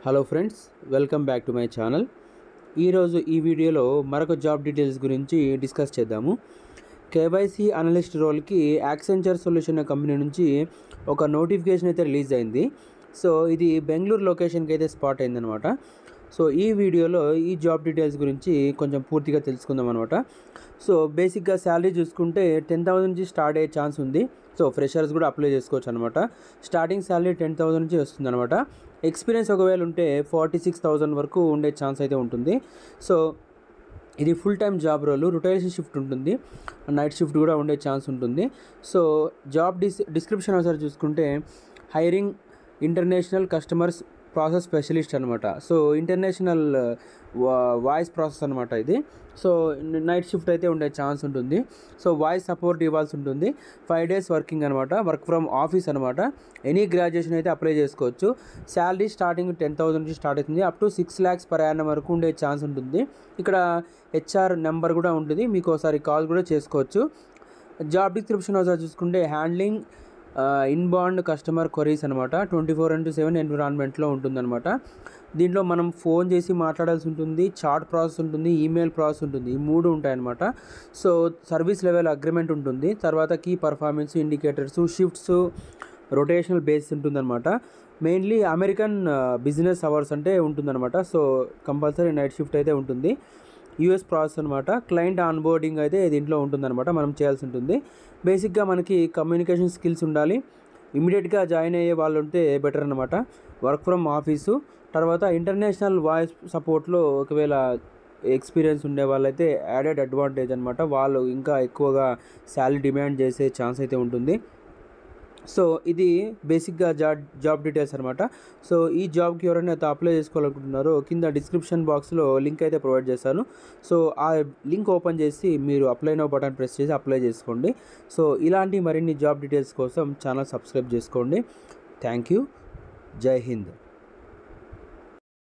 Hello friends, welcome back to my channel. ఈరోజు ఈ వీడియోలో మరొక జాబ్ డీటెయిల్స్ గురించి డిస్కస్ చేద్దాము. కేవైసీ అనలిస్ట్ రోల్కి యాక్సెంచర్ సొల్యూషన్ కంపెనీ నుంచి ఒక నోటిఫికేషన్ అయితే రిలీజ్ అయింది. సో ఇది బెంగళూరు లొకేషన్కి అయితే స్పాట్ అయిందనమాట. సో ఈ వీడియోలో ఈ జాబ్ డీటెయిల్స్ గురించి కొంచెం పూర్తిగా తెలుసుకుందాం అనమాట. సో బేసిక్గా శాలరీ చూసుకుంటే 10,000 నుంచి స్టార్ట్ అయ్యే ఛాన్స్ ఉంది. సో ఫ్రెషర్స్ కూడా అప్లై చేసుకోవచ్చు అనమాట. స్టార్టింగ్ శాలరీ 10,000 నుంచి వస్తుంది అనమాట. ఎక్స్పీరియన్స్ ఒకవేళ ఉంటే 46,000 వరకు ఉండే ఛాన్స్ అయితే ఉంటుంది. సో ఇది full time job role, rotation shift ఉంటుంది, నైట్ షిఫ్ట్ కూడా ఉండే ఛాన్స్ ఉంటుంది. సో జాబ్ డిస్క్రిప్షన్ ఒకసారి చూసుకుంటే hiring international customers process specialist అనమాట. సో ఇంటర్నేషనల్ వాయిస్ ప్రాసెస్ అనమాట ఇది. సో నైట్ షిఫ్ట్ అయితే ఉండే ఛాన్స్ ఉంటుంది. సో వాయిస్ సపోర్ట్ ఇవ్వాల్సి ఉంటుంది. 5 days వర్కింగ్ అనమాట, వర్క్ ఫ్రమ్ ఆఫీస్ అనమాట. ఎనీ గ్రాడ్యుయేషన్ అయితే అప్లై చేసుకోవచ్చు. శాలరీ స్టార్టింగ్ 10,000 నుంచి స్టార్ట్ అవుతుంది, up to 6 lakhs per annum వరకు ఉండే ఛాన్స్ ఉంటుంది. ఇక్కడ HR నెంబర్ కూడా ఉంటుంది, మీకు ఒకసారి కాల్ కూడా చేసుకోవచ్చు. జాబ్ డిస్క్రిప్షన్ ఒకసారి చూసుకుంటే హ్యాండ్లింగ్ ఇన్బాండ్ కస్టమర్ క్వరీస్ అనమాట. 24/7 ఎన్విరాన్మెంట్లో ఉంటుందన్నమాట. దీంట్లో మనం ఫోన్ చేసి మాట్లాడాల్సి ఉంటుంది, చాట్ ప్రాసెస్ ఉంటుంది, ఈమెయిల్ ప్రాసెస్ ఉంటుంది. ఈ 3 ఉంటాయన్నమాట. సో సర్వీస్ లెవెల్ అగ్రిమెంట్ ఉంటుంది. తర్వాత key performance indicators, shifts, rotational base ఉంటుందన్నమాట. మెయిన్లీ అమెరికన్ బిజినెస్ అవర్స్ అంటే ఉంటుందన్నమాట. సో కంపల్సరీ నైట్ షిఫ్ట్ అయితే ఉంటుంది. యూఎస్ ప్రాసెస్ అనమాట. క్లయింట్ ఆన్బోర్డింగ్ అయితే దీంట్లో ఉంటుందన్నమాట, మనం చేయాల్సి ఉంటుంది. బేసిక్గా మనకి కమ్యూనికేషన్ స్కిల్స్ ఉండాలి. ఇమీడియట్గా జాయిన్ అయ్యే వాళ్ళు ఉంటే బెటర్ అనమాట. వర్క్ ఫ్రమ్ ఆఫీసు, తర్వాత ఇంటర్నేషనల్ వాయిస్ సపోర్ట్లో ఒకవేళ ఎక్స్పీరియన్స్ ఉండే వాళ్ళైతే యాడెడ్ అడ్వాంటేజ్ అనమాట. వాళ్ళు ఇంకా ఎక్కువగా శాలరీ డిమాండ్ చేసే ఛాన్స్ అయితే ఉంటుంది. సో ఇది బేసిక్గా జాబ్ డీటెయిల్స్ అనమాట. సో ఈ జాబ్కి ఎవరైనా అయితే అప్లై చేసుకోవాలనుకుంటున్నారో కింద డిస్క్రిప్షన్ బాక్స్లో లింక్ అయితే ప్రొవైడ్ చేశాను. సో ఆ లింక్ ఓపెన్ చేసి మీరు అప్లై నౌ బటన్ ప్రెస్ చేసి అప్లై చేసుకోండి. సో ఇలాంటి మరిన్ని జాబ్ డీటెయిల్స్ కోసం ఛానల్ సబ్స్క్రైబ్ చేసుకోండి. Thank you. జై హింద్.